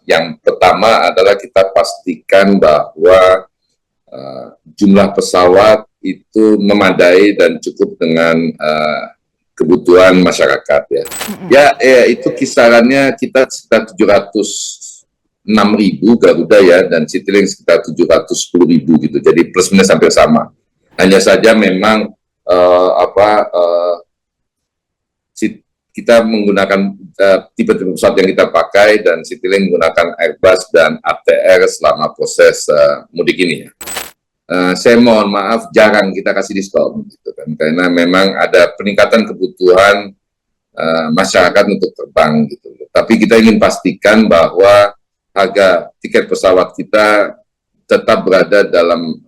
Yang pertama adalah kita pastikan bahwa jumlah pesawat itu memadai dan cukup dengan kebutuhan masyarakat ya. Itu kisarannya kita sekitar 706.000 Garuda ya, dan Citylink sekitar 710.000 gitu. Jadi plus minus hampir sama. Hanya saja memang kita menggunakan tipe-tipe pesawat yang kita pakai, dan Citylink menggunakan Airbus dan ATR selama proses mudik ini ya. Saya mohon maaf jarang kita kasih diskon gitu kan, karena memang ada peningkatan kebutuhan masyarakat untuk terbang gitu. Tapi kita ingin pastikan bahwa harga tiket pesawat kita tetap berada dalam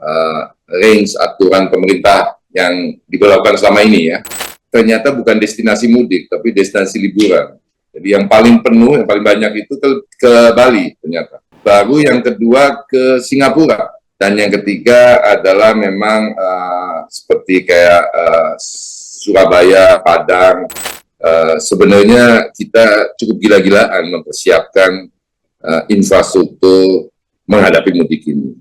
range aturan pemerintah yang diberlakukan selama ini ya. Ternyata bukan destinasi mudik, tapi destinasi liburan. Jadi yang paling penuh, yang paling banyak itu ke Bali ternyata. Baru yang kedua ke Singapura. Dan yang ketiga adalah memang seperti kayak Surabaya, Padang. Sebenarnya kita cukup gila-gilaan mempersiapkan infrastruktur menghadapi mudik ini.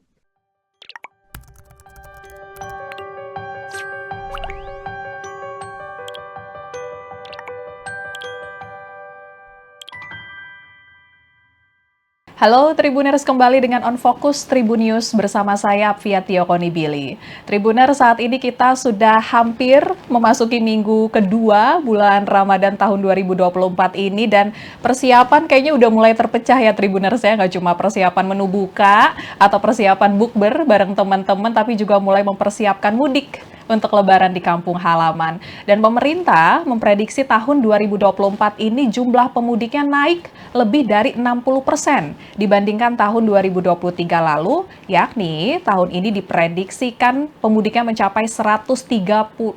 Halo Tribuners, kembali dengan On Focus Tribun News bersama saya Apviatio Konibili. Tribuners, saat ini kita sudah hampir memasuki minggu kedua bulan Ramadan tahun 2024 ini, dan persiapan kayaknya udah mulai terpecah ya Tribuners ya, nggak cuma persiapan menu buka atau persiapan bukber bareng teman-teman, tapi juga mulai mempersiapkan mudik untuk lebaran di kampung halaman. Dan pemerintah memprediksi tahun 2024 ini jumlah pemudiknya naik lebih dari 60% dibandingkan tahun 2023 lalu, yakni tahun ini diprediksikan pemudiknya mencapai 193,6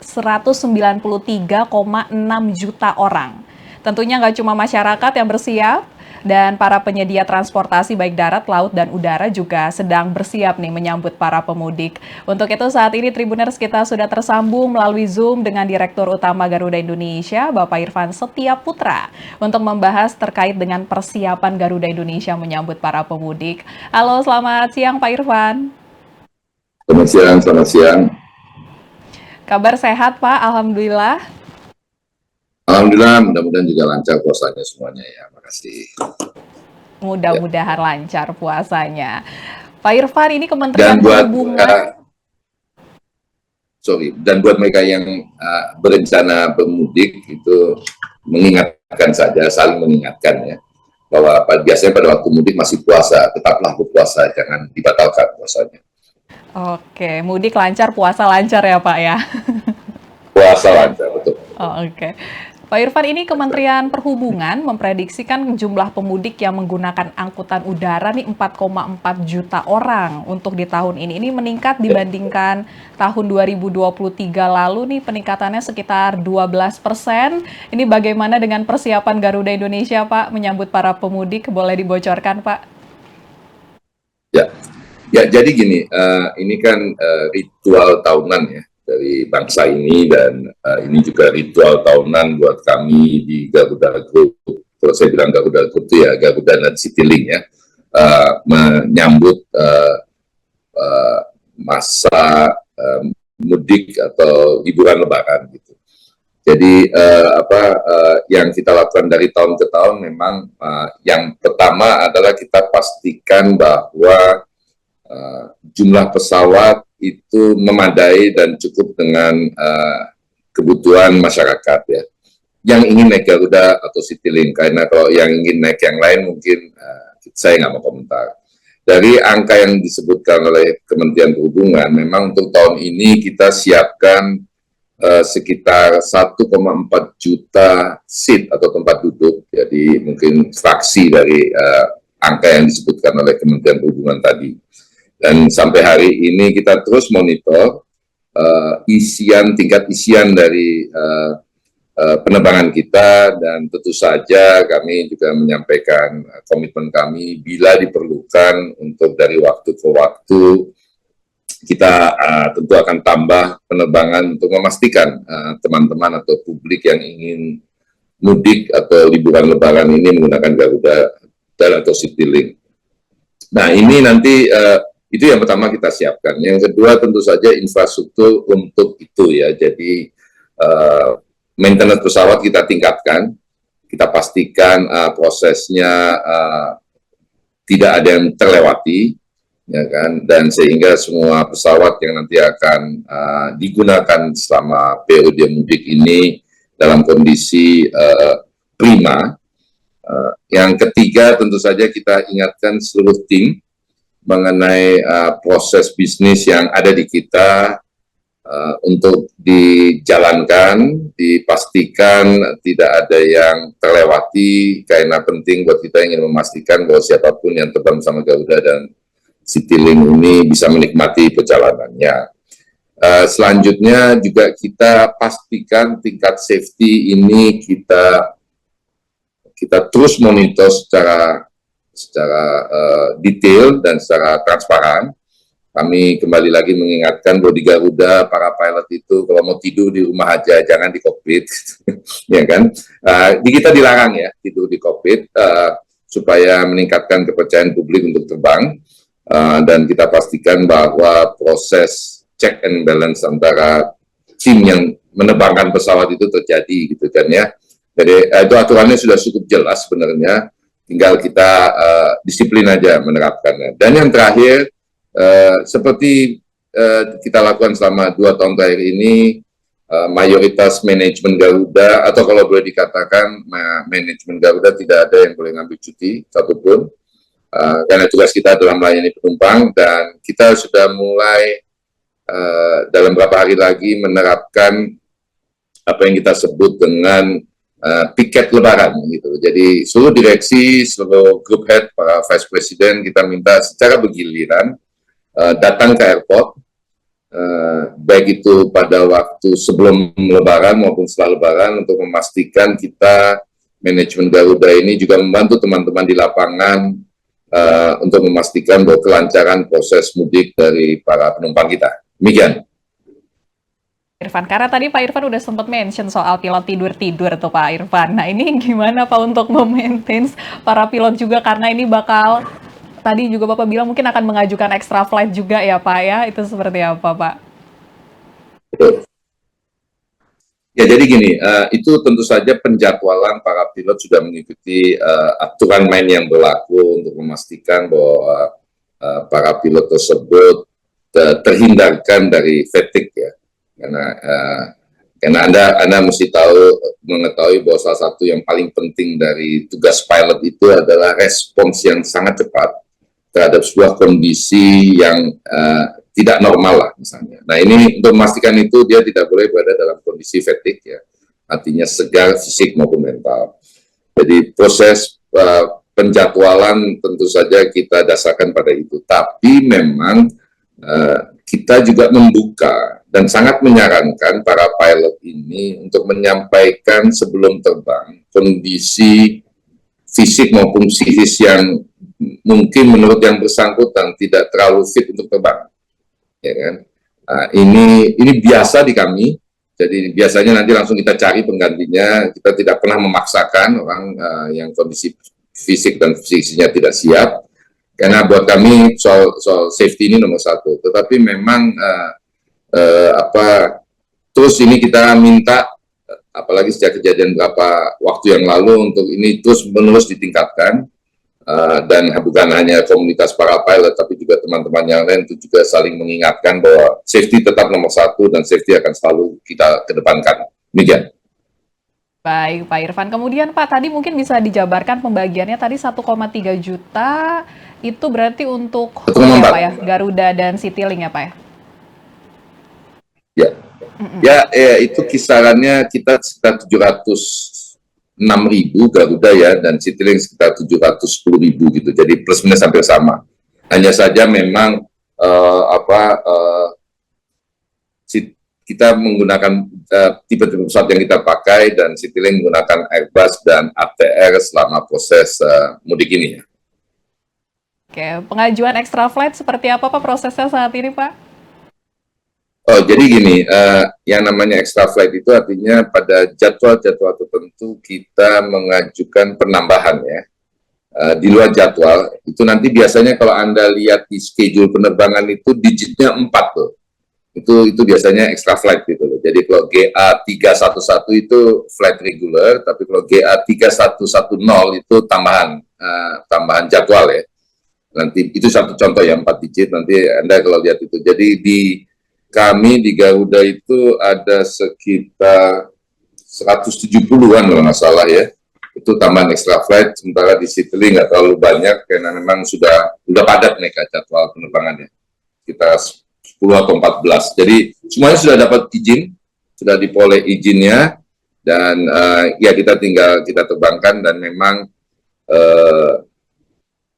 juta orang. Tentunya nggak cuma masyarakat yang bersiap, dan para penyedia transportasi baik darat, laut, dan udara juga sedang bersiap nih menyambut para pemudik. Untuk itu saat ini Tribuners kita sudah tersambung melalui Zoom dengan Direktur Utama Garuda Indonesia, Bapak Irfan Setiaputra, untuk membahas terkait dengan persiapan Garuda Indonesia menyambut para pemudik. Halo, selamat siang Pak Irfan. Selamat siang. Kabar sehat Pak, Alhamdulillah. Alhamdulillah, mudah-mudahan juga lancar puasanya semuanya ya. Makasih. Mudah-mudahan lancar puasanya. Pak Irfan, ini Kementerian Perhubungan. Dan buat mereka yang berencana bermudik itu mengingatkan saja, saling mengingatkan ya, bahwa biasanya pada waktu mudik masih puasa, tetaplah berpuasa, jangan dibatalkan puasanya. Oke, mudik lancar, puasa lancar ya Pak ya? Puasa lancar, betul. Oke. Pak Irfan, ini Kementerian Perhubungan memprediksikan jumlah pemudik yang menggunakan angkutan udara nih 4,4 juta orang untuk di tahun ini. Ini meningkat dibandingkan tahun 2023 lalu nih, peningkatannya sekitar 12%. Ini bagaimana dengan persiapan Garuda Indonesia Pak menyambut para pemudik? Boleh dibocorkan Pak? Ya jadi gini, ini kan ritual tahunan ya dari bangsa ini, dan ini juga ritual tahunan buat kami di Garuda Group. Kalau saya bilang Garuda Group itu ya Garuda dan Citylink ya, menyambut masa mudik atau liburan lebaran gitu. Jadi yang kita lakukan dari tahun ke tahun memang yang pertama adalah kita pastikan bahwa jumlah pesawat itu memadai dan cukup dengan kebutuhan masyarakat ya, yang ingin naik Garuda atau Citylink. Karena kalau yang ingin naik yang lain mungkin saya nggak mau komentar. Dari angka yang disebutkan oleh Kementerian Perhubungan, memang untuk tahun ini kita siapkan sekitar 1,4 juta seat atau tempat duduk, jadi mungkin fraksi dari angka yang disebutkan oleh Kementerian Perhubungan tadi. Dan sampai hari ini kita terus monitor tingkat isian dari penerbangan kita, dan tentu saja kami juga menyampaikan komitmen kami bila diperlukan untuk dari waktu ke waktu kita tentu akan tambah penerbangan untuk memastikan teman-teman atau publik yang ingin mudik atau liburan lebaran ini menggunakan Garuda dan atau Citylink. Nah, ini nanti itu yang pertama kita siapkan. Yang kedua tentu saja infrastruktur untuk itu ya. Jadi maintenance pesawat kita tingkatkan, kita pastikan prosesnya tidak ada yang terlewati, ya kan, dan sehingga semua pesawat yang nanti akan digunakan selama periode mudik ini dalam kondisi prima. Yang ketiga tentu saja kita ingatkan seluruh tim mengenai proses bisnis yang ada di kita untuk dijalankan, dipastikan tidak ada yang terlewati, karena penting buat kita ingin memastikan bahwa siapapun yang terbang bersama Garuda dan Citylink ini bisa menikmati perjalanannya. Selanjutnya juga kita pastikan tingkat safety ini kita terus monitor secara detail dan secara transparan. Kami kembali lagi mengingatkan bahwa di Garuda para pilot itu kalau mau tidur di rumah aja, jangan di kokpit, ya kan? Di kita dilarang ya tidur di kokpit supaya meningkatkan kepercayaan publik untuk terbang, dan kita pastikan bahwa proses check and balance antara tim yang menerbangkan pesawat itu terjadi, gitu kan ya. Jadi itu aturannya sudah cukup jelas sebenarnya, tinggal kita disiplin aja menerapkannya. Dan yang terakhir, seperti kita lakukan selama 2 tahun terakhir ini, mayoritas manajemen Garuda, atau kalau boleh dikatakan manajemen Garuda tidak ada yang boleh ngambil cuti satupun, karena tugas kita adalah melayani penumpang, dan kita sudah mulai dalam beberapa hari lagi menerapkan apa yang kita sebut dengan piket lebaran gitu. Jadi seluruh direksi, seluruh group head, para vice president kita minta secara bergiliran datang ke airport, baik itu pada waktu sebelum lebaran maupun setelah lebaran, untuk memastikan kita manajemen Garuda ini juga membantu teman-teman di lapangan untuk memastikan bahwa kelancaran proses mudik dari para penumpang kita. Demikian. Irfan, karena tadi Pak Irfan udah sempat mention soal pilot tidur-tidur tuh Pak Irfan. Nah ini gimana Pak untuk memaintain para pilot juga, karena ini bakal, tadi juga Bapak bilang mungkin akan mengajukan extra flight juga ya Pak ya, itu seperti apa Pak? Ya jadi gini, itu tentu saja penjadwalan para pilot sudah mengikuti aturan main yang berlaku untuk memastikan bahwa para pilot tersebut terhindarkan dari fatigue ya. Karena Anda mesti mengetahui bahwa salah satu yang paling penting dari tugas pilot itu adalah respons yang sangat cepat terhadap sebuah kondisi yang tidak normal lah misalnya. Nah ini untuk memastikan itu dia tidak boleh berada dalam kondisi fatigue ya, artinya segar fisik maupun mental. Jadi proses penjadwalan tentu saja kita dasarkan pada itu, tapi memang kita juga membuka dan sangat menyarankan para pilot ini untuk menyampaikan sebelum terbang kondisi fisik maupun psikis yang mungkin menurut yang bersangkutan tidak terlalu fit untuk terbang, ya kan? Ini biasa di kami, jadi biasanya nanti langsung kita cari penggantinya. Kita tidak pernah memaksakan orang yang kondisi fisik dan psikisnya tidak siap, karena buat kami soal safety ini nomor satu. Tetapi memang terus ini kita minta, apalagi sejak kejadian beberapa waktu yang lalu, untuk ini terus menerus ditingkatkan, dan bukan hanya komunitas para pilot tapi juga teman-teman yang lain itu juga saling mengingatkan bahwa safety tetap nomor satu dan safety akan selalu kita kedepankan. Demikian. Baik Pak Irfan, kemudian Pak tadi mungkin bisa dijabarkan pembagiannya tadi 1,3 juta itu berarti untuk ya, Pak ya, Garuda dan Citylink ya Pak ya? Ya, itu kisarannya kita sekitar 706.000 Garuda ya, dan Citylink sekitar 710.000 gitu. Jadi plus minus hampir sama. Hanya saja memang kita menggunakan tipe pesawat yang kita pakai, dan Citylink menggunakan Airbus dan ATR selama proses mudik ini. Oke, pengajuan extra flight seperti apa Pak prosesnya saat ini Pak? Oh, jadi gini, yang namanya extra flight itu artinya pada jadwal-jadwal tertentu kita mengajukan penambahan ya. di luar jadwal, itu nanti biasanya kalau Anda lihat di schedule penerbangan itu digitnya 4 tuh. Itu biasanya extra flight gitu loh. Jadi kalau GA 311 itu flight regular, tapi kalau GA 3110 itu tambahan jadwal ya. Nanti itu satu contoh ya, 4 digit, nanti Anda kalau lihat itu. Jadi kami di Garuda itu ada sekitar 170-an kalau nggak salah ya. Itu tambahan extra flight, sementara di Citylink nggak terlalu banyak karena memang sudah padat nih jadwal penerbangannya. Kita 10 atau 14. Jadi semuanya sudah dapat izin, sudah diperoleh izinnya, dan ya kita tinggal kita terbangkan, dan memang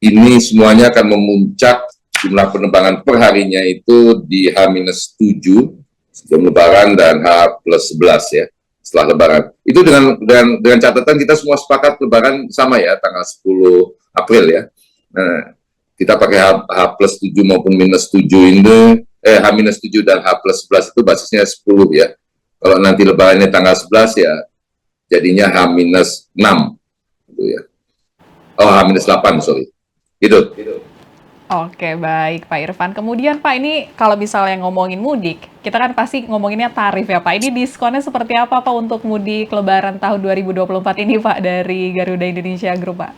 ini semuanya akan memuncak jumlah penerbangan per harinya itu di H-7 sebelum Lebaran dan H+11 ya setelah Lebaran. Itu dengan catatan kita semua sepakat Lebaran sama ya, tanggal 10 April ya. Nah, kita pakai H+7 maupun -7 ini, H-7 dan H+11 itu basisnya 10 ya. Kalau nanti Lebarannya tanggal 11 ya, jadinya H-6 gitu ya. Oh, H-8, sorry. Gitu. Oke, baik Pak Irfan. Kemudian Pak, ini kalau misalnya ngomongin mudik, kita kan pasti ngomonginnya tarif ya Pak. Ini diskonnya seperti apa Pak untuk mudik Lebaran tahun 2024 ini Pak dari Garuda Indonesia Group Pak?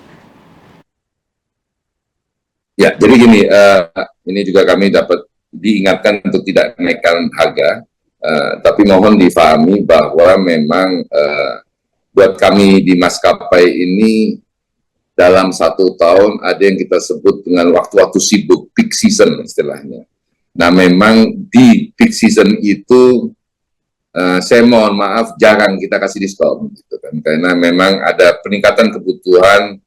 Ya, jadi gini, ini juga kami dapat diingatkan untuk tidak naikkan harga, tapi mohon difahami bahwa memang buat kami di maskapai ini dalam 1 tahun ada yang kita sebut dengan waktu-waktu sibuk, peak season istilahnya. Nah, memang di peak season itu saya mohon maaf jarang kita kasih diskon, gitu kan, karena memang ada peningkatan kebutuhan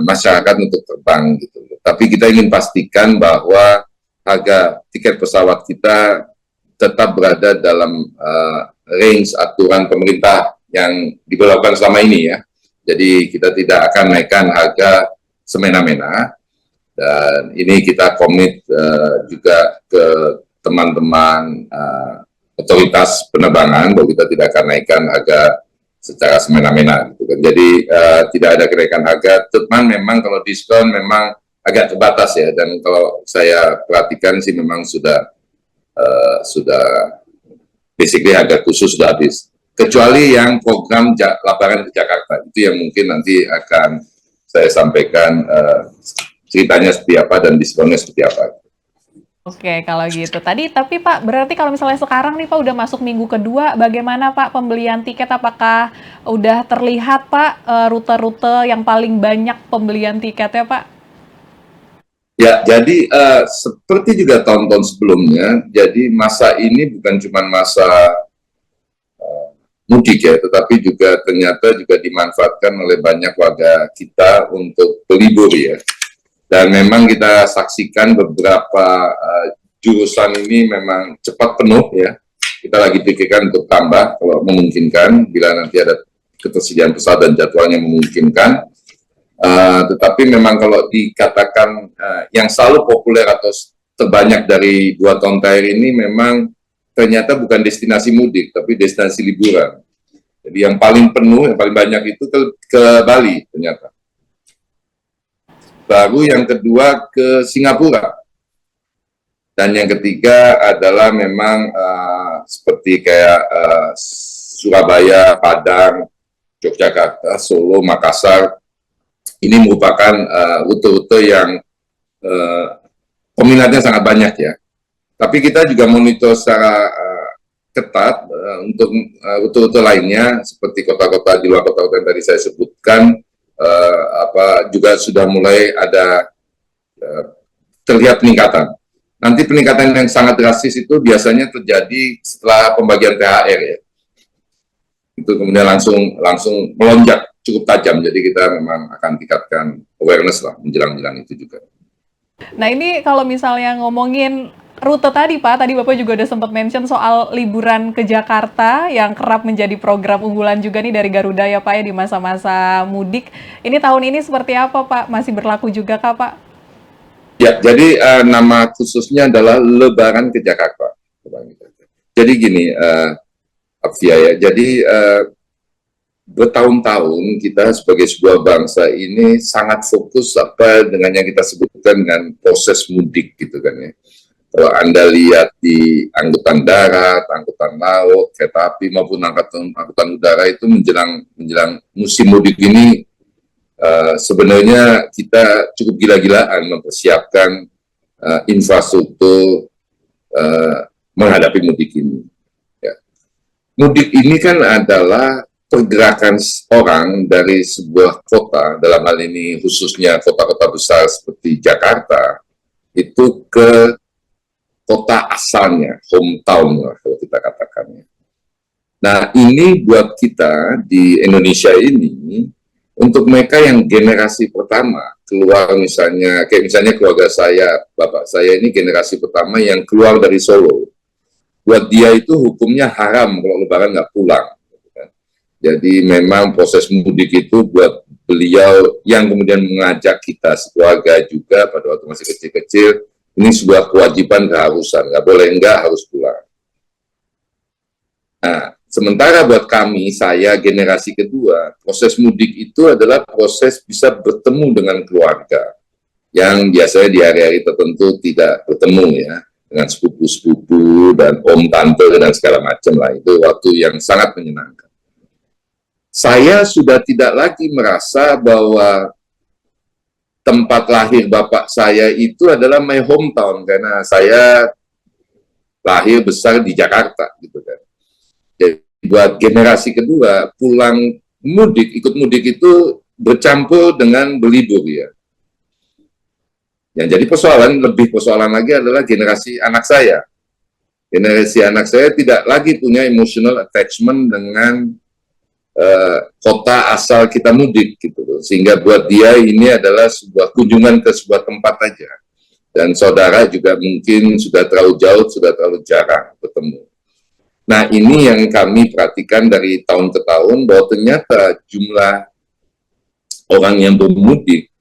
masyarakat untuk terbang gitu. Tapi kita ingin pastikan bahwa harga tiket pesawat kita tetap berada dalam range aturan pemerintah yang diberlakukan selama ini ya. Jadi kita tidak akan naikkan harga semena-mena, dan ini kita komit juga ke teman-teman otoritas penerbangan bahwa kita tidak akan naikkan harga secara semena-mena gitu kan. Jadi tidak ada kenaikan harga. Teman memang kalau diskon memang agak terbatas ya, dan kalau saya perhatikan sih memang sudah basically harga khusus sudah habis. Kecuali yang program Lebaran ke Jakarta, itu yang mungkin nanti akan saya sampaikan ceritanya seperti apa dan diskonnya seperti apa. Oke, kalau gitu. Tapi Pak, berarti kalau misalnya sekarang nih Pak udah masuk minggu kedua, bagaimana Pak pembelian tiket? Apakah udah terlihat Pak rute-rute yang paling banyak pembelian tiketnya Pak? Ya, jadi seperti juga tahun-tahun sebelumnya, jadi masa ini bukan cuma masa mudik ya, tetapi juga ternyata juga dimanfaatkan oleh banyak warga kita untuk berlibur ya. Dan memang kita saksikan beberapa jurusan ini memang cepat penuh ya. Kita lagi pikirkan untuk tambah kalau memungkinkan, bila nanti ada ketersediaan pesawat dan jadwalnya memungkinkan. Tetapi memang kalau dikatakan yang selalu populer atau terbanyak dari 2 tahun terakhir ini memang ternyata bukan destinasi mudik, tapi destinasi liburan. Jadi yang paling penuh, yang paling banyak itu ke Bali ternyata. Baru yang kedua ke Singapura. Dan yang ketiga adalah memang seperti kayak Surabaya, Padang, Yogyakarta, Solo, Makassar. Ini merupakan rute-rute yang peminatnya sangat banyak ya. Tapi kita juga monitor secara ketat untuk rute-rute lainnya, seperti kota-kota di luar kota-kota yang tadi saya sebutkan, juga sudah mulai ada terlihat peningkatan. Nanti peningkatan yang sangat drastis itu biasanya terjadi setelah pembagian THR ya. Itu kemudian langsung melonjak cukup tajam, jadi kita memang akan tingkatkan awareness lah menjelang-jelang itu juga. Nah ini kalau misalnya ngomongin rute tadi Pak, tadi Bapak juga udah sempat mention soal liburan ke Jakarta yang kerap menjadi program unggulan juga nih dari Garuda ya Pak ya di masa-masa mudik. Ini tahun ini seperti apa Pak? Masih berlaku juga kah Pak? Ya, jadi nama khususnya adalah Lebaran ke Jakarta. Jadi gini, Afia ya, jadi bertahun-tahun kita sebagai sebuah bangsa ini sangat fokus apa dengan yang kita sebutkan dengan proses mudik gitu kan ya. Kalau Anda lihat di angkutan darat, angkutan laut, kereta api maupun angkutan udara itu menjelang musim mudik ini sebenarnya kita cukup gila-gilaan mempersiapkan infrastruktur menghadapi mudik ini. Ya. Mudik ini kan adalah pergerakan orang dari sebuah kota, dalam hal ini khususnya kota-kota besar seperti Jakarta, itu ke kota asalnya, hometown lah kalau kita katakannya. Nah ini buat kita di Indonesia ini, untuk mereka yang generasi pertama, keluar misalnya, kayak misalnya keluarga saya, bapak saya ini generasi pertama yang keluar dari Solo. Buat dia itu hukumnya haram kalau lebaran nggak pulang. Jadi memang proses mudik itu buat beliau yang kemudian mengajak kita sekeluarga juga pada waktu masih kecil-kecil, ini sebuah kewajiban keharusan, nggak boleh enggak, harus pulang. Nah, sementara buat kami, saya generasi kedua, proses mudik itu adalah proses bisa bertemu dengan keluarga, yang biasanya di hari-hari tertentu tidak bertemu ya, dengan sepupu-sepupu dan om tante dan segala macam lah, itu waktu yang sangat menyenangkan. Saya sudah tidak lagi merasa bahwa tempat lahir bapak saya itu adalah my hometown, karena saya lahir besar di Jakarta gitu kan. Jadi buat generasi kedua, pulang mudik, ikut mudik itu bercampur dengan berlibur ya. Yang jadi lebih persoalan lagi adalah generasi anak saya. Generasi anak saya tidak lagi punya emotional attachment dengan kota asal kita mudik gitu, sehingga buat dia ini adalah sebuah kunjungan ke sebuah tempat aja, dan saudara juga mungkin sudah terlalu jauh, sudah terlalu jarang bertemu. Nah ini yang kami perhatikan dari tahun ke tahun, bahwa ternyata jumlah orang yang bermudik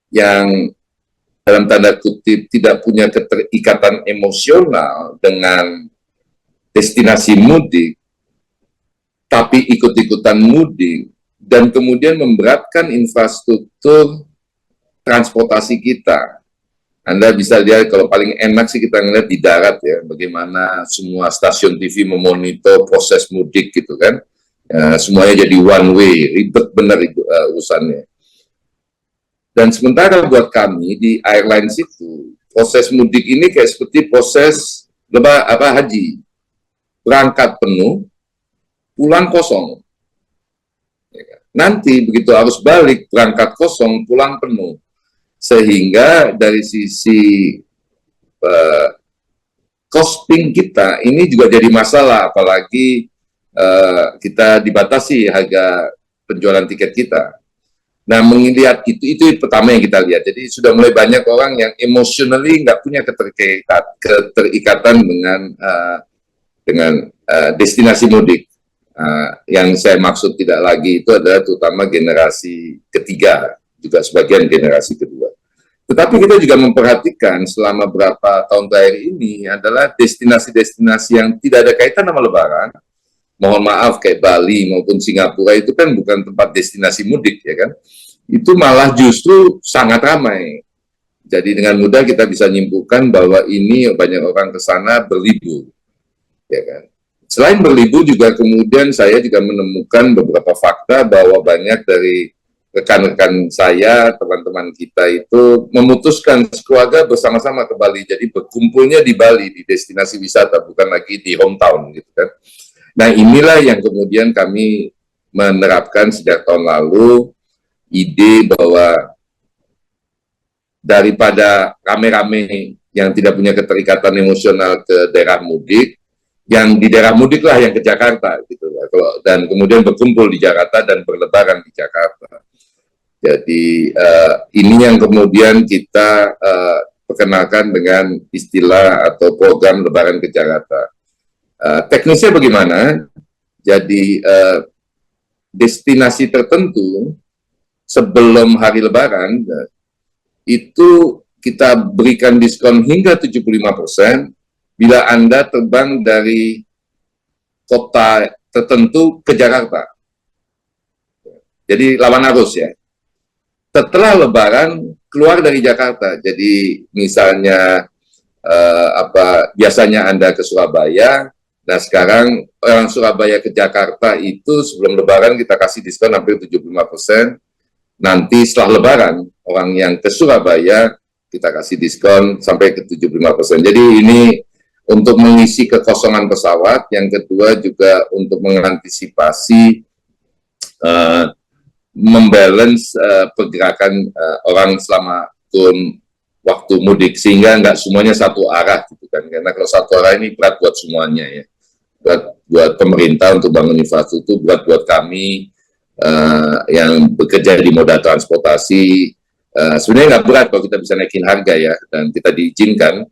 yang dalam tanda kutip tidak punya keterikatan emosional dengan destinasi mudik, tapi ikut-ikutan mudik, dan kemudian memberatkan infrastruktur transportasi kita. Anda bisa lihat, kalau paling enak sih kita ngeliat di darat ya, bagaimana semua stasiun TV memonitor proses mudik gitu kan. Semuanya jadi one way, ribet benar urusannya. Dan sementara buat kami di airlines itu, proses mudik ini kayak seperti proses haji. Berangkat penuh, pulang kosong. Nanti begitu harus balik, berangkat kosong, pulang penuh. Sehingga dari sisi costing kita ini juga jadi masalah, apalagi kita dibatasi harga penjualan tiket kita. Nah, melihat itu pertama yang kita lihat. Jadi sudah mulai banyak orang yang emotionally nggak punya keterikatan dengan destinasi mudik. Yang saya maksud tidak lagi itu adalah terutama generasi ketiga, juga sebagian generasi kedua. Tetapi kita juga memperhatikan selama beberapa tahun terakhir ini adalah destinasi-destinasi yang tidak ada kaitan sama lebaran. Mohon maaf, kayak Bali maupun Singapura itu kan bukan tempat destinasi mudik ya kan. Itu malah justru sangat ramai. Jadi dengan mudah kita bisa nyimpulkan bahwa ini banyak orang ke sana berlibur. Ya kan. Selain berlibur juga kemudian saya juga menemukan beberapa fakta bahwa banyak dari rekan-rekan saya, teman-teman kita itu memutuskan keluarga bersama-sama ke Bali. Jadi berkumpulnya di Bali, di destinasi wisata, bukan lagi di hometown gitu kan. Nah inilah yang kemudian kami menerapkan sejak tahun lalu, ide bahwa daripada rame-rame yang tidak punya keterikatan emosional ke daerah mudik, yang di daerah mudik lah yang ke Jakarta gitu lah. Dan kemudian berkumpul di Jakarta dan berlebaran di Jakarta. Jadi ini yang kemudian kita perkenalkan dengan istilah atau program Lebaran ke Jakarta. Teknisnya bagaimana? Jadi destinasi tertentu sebelum hari Lebaran itu kita berikan diskon hingga 75% bila Anda terbang dari kota tertentu ke Jakarta. Jadi lawan arus ya. Setelah Lebaran keluar dari Jakarta. Jadi misalnya biasanya Anda ke Surabaya, nah sekarang orang Surabaya ke Jakarta itu sebelum Lebaran kita kasih diskon hampir 75%. Nanti setelah Lebaran orang yang ke Surabaya kita kasih diskon sampai ke 75%. Jadi ini untuk mengisi kekosongan pesawat. Yang kedua juga untuk mengantisipasi membalance pergerakan orang selama turun waktu mudik, sehingga nggak semuanya satu arah gitu kan, karena kalau satu arah ini berat buat semuanya ya, berat buat pemerintah untuk bangun infrastruktur, berat buat kami yang bekerja di moda transportasi. Sebenarnya nggak berat kalau kita bisa naikin harga ya, dan kita diizinkan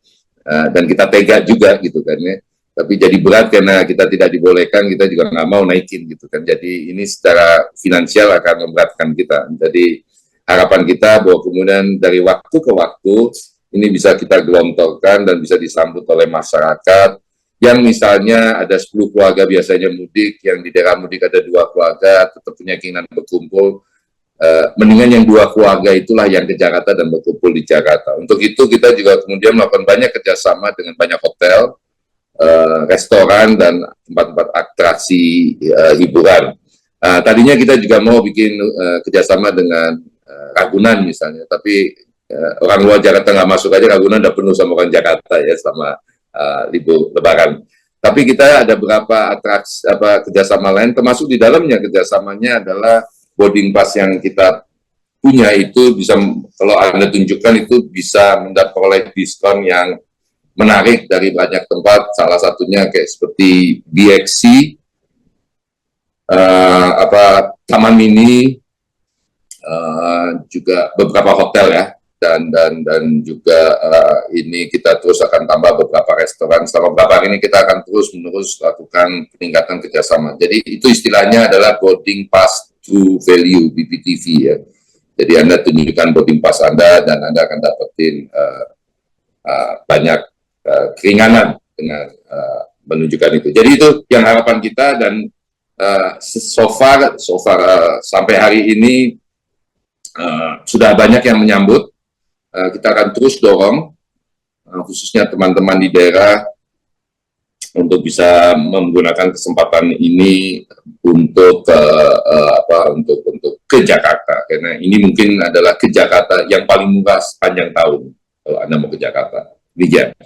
dan kita tega juga gitu kan ya, tapi jadi berat karena kita tidak dibolehkan, kita juga nggak mau naikin gitu kan, jadi ini secara finansial akan memberatkan kita. Jadi harapan kita bahwa kemudian dari waktu ke waktu ini bisa kita gelontorkan dan bisa disambut oleh masyarakat yang misalnya ada 10 keluarga biasanya mudik, yang di daerah mudik ada 2 keluarga, tetap punya keinginan berkumpul, mendingan yang 2 keluarga itulah yang ke Jakarta dan berkumpul di Jakarta. Untuk itu kita juga kemudian melakukan banyak kerjasama dengan banyak hotel, restoran, dan tempat-tempat atraksi hiburan. Tadinya kita juga mau bikin kerjasama dengan Ragunan misalnya, tapi orang luar Jakarta nggak masuk aja, Ragunan udah penuh sama orang Jakarta ya selama libur Lebaran. Tapi kita ada beberapa atraksi kerjasama lain, termasuk di dalamnya kerjasamanya adalah boarding pass yang kita punya itu bisa, kalau Anda tunjukkan itu bisa memperoleh diskon yang menarik dari banyak tempat, salah satunya kayak seperti BXC, Taman Mini, juga beberapa hotel ya, dan juga ini kita terus akan tambah beberapa restoran. Selama beberapa hari ini kita akan terus-menerus lakukan peningkatan kerjasama. Jadi itu istilahnya adalah boarding pass to value, BPTV ya. Jadi Anda tunjukkan boarding pass Anda dan Anda akan dapetin banyak keringanan dengan menunjukkan itu. Jadi itu yang harapan kita, dan so far sampai hari ini sudah banyak yang menyambut. Kita akan terus dorong, khususnya teman-teman di daerah, untuk bisa menggunakan kesempatan ini untuk untuk ke Jakarta, karena ini mungkin adalah ke Jakarta yang paling murah sepanjang tahun kalau Anda mau ke Jakarta. Demikian.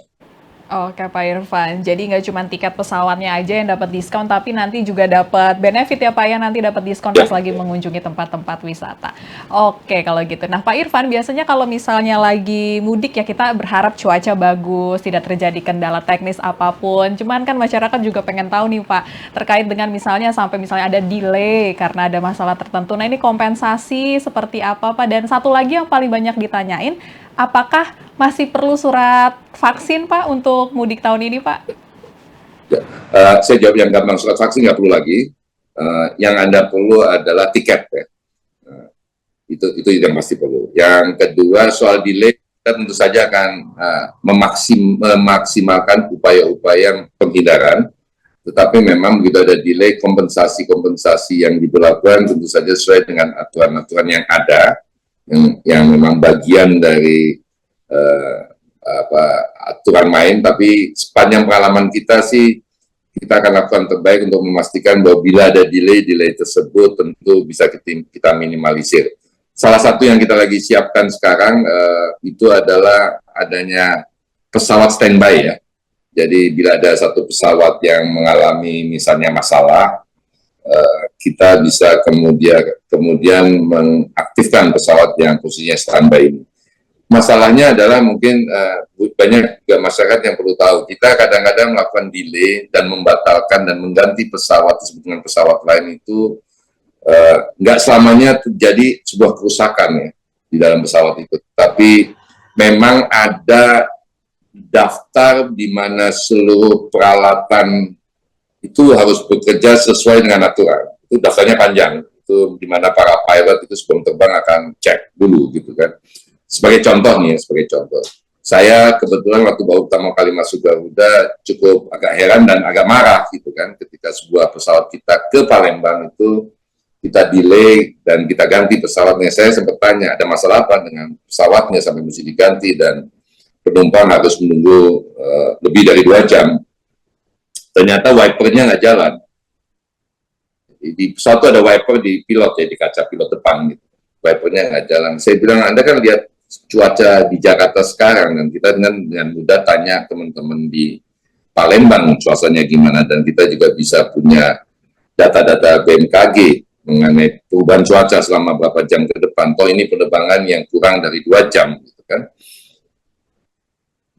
Oke Pak Irfan, jadi nggak cuma tiket pesawatnya aja yang dapat diskon, tapi nanti juga dapat benefit ya Pak ya, nanti dapat diskon pas lagi mengunjungi tempat-tempat wisata. Oke kalau gitu. Nah Pak Irfan, biasanya kalau misalnya lagi mudik ya kita berharap cuaca bagus, tidak terjadi kendala teknis apapun. Cuman kan masyarakat juga pengen tahu nih Pak, terkait dengan misalnya sampai misalnya ada delay karena ada masalah tertentu. Nah ini kompensasi seperti apa Pak? Dan satu lagi yang paling banyak ditanyain, apakah masih perlu surat vaksin Pak untuk mudik tahun ini Pak? Saya jawab yang gampang, surat vaksin nggak perlu lagi. Yang Anda perlu adalah tiket ya. Itu yang pasti perlu. Yang kedua soal delay, kita tentu saja akan memaksimalkan upaya-upaya penghindaran. Tetapi memang begitu ada delay, kompensasi yang diberlakukan tentu saja sesuai dengan aturan-aturan yang ada, yang memang bagian dari aturan main. Tapi sepanjang pengalaman kita sih, kita akan lakukan terbaik untuk memastikan bahwa bila ada delay tersebut tentu bisa kita minimalisir. Salah satu yang kita lagi siapkan sekarang itu adalah adanya pesawat standby ya. Jadi bila ada satu pesawat yang mengalami misalnya masalah, kita bisa kemudian mengaktifkan pesawat yang posisinya standby ini. Masalahnya adalah mungkin banyak juga masyarakat yang perlu tahu, kita kadang-kadang melakukan delay dan membatalkan dan mengganti pesawat tersebut dengan pesawat lain itu nggak selamanya terjadi sebuah kerusakan ya di dalam pesawat itu. Tapi memang ada daftar di mana seluruh peralatan itu harus bekerja sesuai dengan aturan. Itu daftarnya panjang, itu di mana para pilot itu sebelum terbang akan cek dulu gitu kan. Sebagai contoh nih, saya kebetulan waktu baru pertama kali masuk Garuda cukup agak heran dan agak marah gitu kan, ketika sebuah pesawat kita ke Palembang itu kita delay dan kita ganti pesawatnya. Saya sempat tanya, ada masalah apa dengan pesawatnya sampai mesti diganti dan penumpang harus menunggu lebih dari 2 jam. Ternyata wipernya nggak jalan. Di pesawat itu ada wiper di pilot, ya, di kaca pilot depan. Gitu. Wipernya nggak jalan. Saya bilang, Anda kan lihat cuaca di Jakarta sekarang, dan kita dengan mudah tanya teman-teman di Palembang cuacanya gimana, dan kita juga bisa punya data-data BMKG mengenai perubahan cuaca selama berapa jam ke depan. Toh ini penerbangan yang kurang dari 2 jam, gitu kan.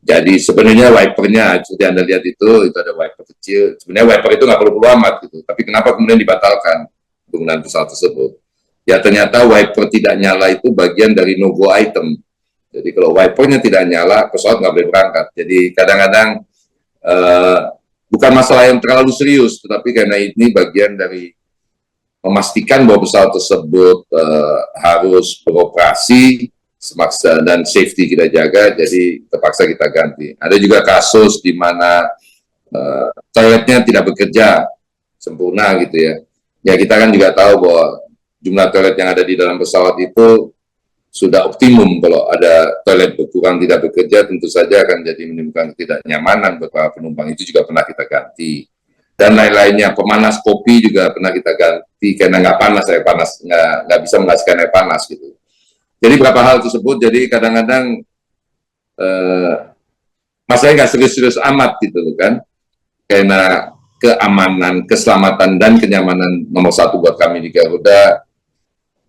Jadi sebenarnya wipernya, seperti Anda lihat itu ada wiper kecil. Sebenarnya wiper itu nggak perlu amat, gitu. Tapi kenapa kemudian dibatalkan penggunaan pesawat tersebut? Ya ternyata wiper tidak nyala itu bagian dari no-go item. Jadi kalau wipernya tidak nyala, pesawat nggak boleh berangkat. Jadi kadang-kadang bukan masalah yang terlalu serius, tetapi karena ini bagian dari memastikan bahwa pesawat tersebut harus beroperasi semaksa dan safety kita jaga, jadi terpaksa kita ganti. Ada juga kasus di mana toiletnya tidak bekerja sempurna gitu ya. Ya kita kan juga tahu bahwa jumlah toilet yang ada di dalam pesawat itu sudah optimum. Kalau ada toilet berkurang tidak bekerja, tentu saja akan jadi menimbulkan ketidaknyamanan buat para penumpang. Itu juga pernah kita ganti. Dan lain-lainnya, pemanas kopi juga pernah kita ganti karena nggak panas, air panas, nggak bisa menghasilkan air panas gitu. Jadi beberapa hal tersebut, jadi kadang-kadang masalahnya nggak serius-serius amat gitu kan, karena keamanan, keselamatan, dan kenyamanan nomor 1 buat kami di Garuda.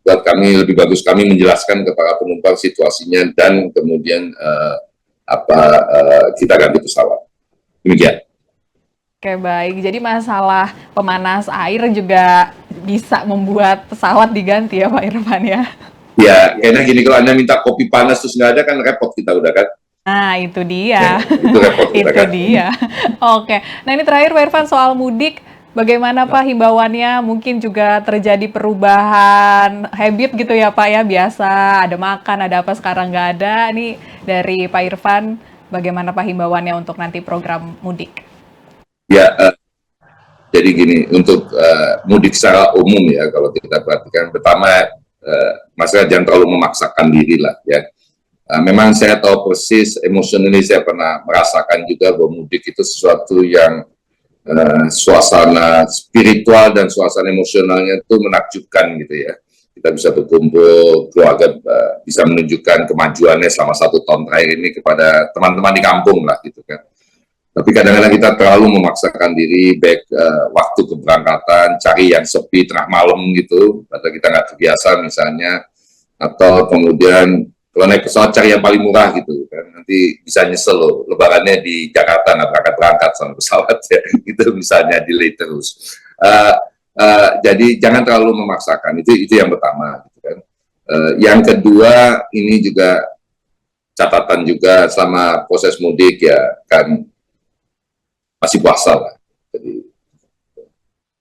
Buat kami lebih bagus kami menjelaskan ke para penumpang situasinya dan kemudian kita ganti pesawat. Demikian. Oke, baik. Jadi masalah pemanas air juga bisa membuat pesawat diganti ya Pak Irfan ya? Ya, karena gini, kalau Anda minta kopi panas terus nggak ada kan repot kita udah kan. Nah, itu dia. Ya, itu repot kita Itu kan. dia. Oke. Nah, ini terakhir Pak Irfan soal mudik. Bagaimana Pak himbauannya? Mungkin juga terjadi perubahan habit gitu ya Pak ya. Biasa ada makan, ada apa, sekarang nggak ada. Ini dari Pak Irfan, bagaimana Pak himbauannya untuk nanti program mudik? Ya, jadi gini, untuk mudik secara umum ya, kalau kita perhatikan, pertama masalah jangan terlalu memaksakan diri lah ya. Memang saya tahu persis, emosionally saya pernah merasakan juga bahwa mudik itu sesuatu yang suasana spiritual dan suasana emosionalnya itu menakjubkan gitu ya. Kita bisa berkumpul, keluarga bisa menunjukkan kemajuannya selama 1 tahun terakhir ini kepada teman-teman di kampung lah gitu kan. Tapi kadang-kadang kita terlalu memaksakan diri, baik waktu keberangkatan, cari yang sepi tengah malam gitu, padahal kita nggak terbiasa misalnya, atau kemudian kalau naik pesawat cari yang paling murah gitu kan, nanti bisa nyesel loh, lebarannya di Jakarta nggak berangkat-berangkat sama pesawat ya, itu misalnya delay terus. Jadi jangan terlalu memaksakan, itu yang pertama gitu kan. Yang kedua, ini juga catatan juga selama proses mudik ya kan masih puasa lah. Jadi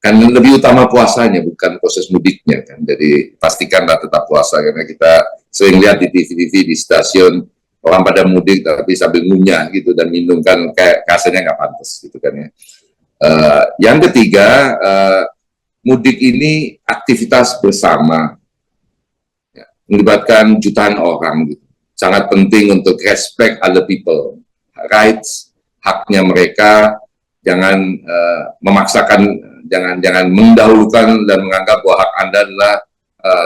kan lebih utama puasanya bukan proses mudiknya kan. Jadi pastikanlah tetap puasa, karena kita sering lihat di TV-TV di stasiun orang pada mudik tapi sambil ngunyah gitu dan minum, kan kayak rasanya nggak pantas gitu kan ya. Yang ketiga, mudik ini aktivitas bersama ya, melibatkan jutaan orang gitu. Sangat penting untuk respect other people, rights, haknya mereka. Jangan memaksakan, jangan mendahulukan dan menganggap bahwa hak Anda adalah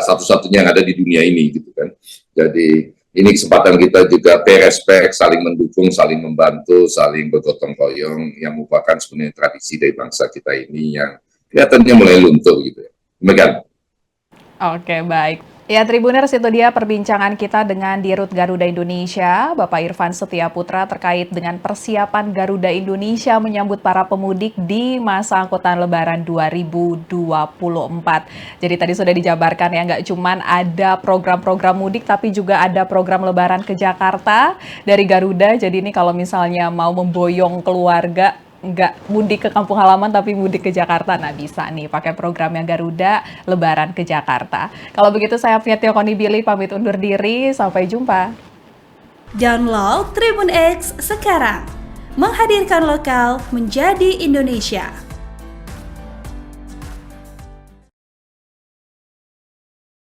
satu-satunya yang ada di dunia ini gitu kan. Jadi ini kesempatan kita juga pay respect, saling mendukung, saling membantu, saling bergotong royong, yang merupakan sebenarnya tradisi dari bangsa kita ini yang kelihatannya mulai luntur gitu ya. Demikian. Oke, baik. Ya, Tribuners, itu dia perbincangan kita dengan Dirut Garuda Indonesia, Bapak Irfan Setiaputra, terkait dengan persiapan Garuda Indonesia menyambut para pemudik di masa angkutan Lebaran 2024. Jadi tadi sudah dijabarkan ya, nggak cuman ada program-program mudik, tapi juga ada program Lebaran ke Jakarta dari Garuda. Jadi ini kalau misalnya mau memboyong keluarga, nggak mudik ke kampung halaman tapi mudik ke Jakarta, nah bisa nih pakai programnya Garuda Lebaran ke Jakarta. Kalau begitu saya Fia Konibili pamit undur diri, sampai jumpa. Download Tribun X sekarang, menghadirkan lokal menjadi Indonesia.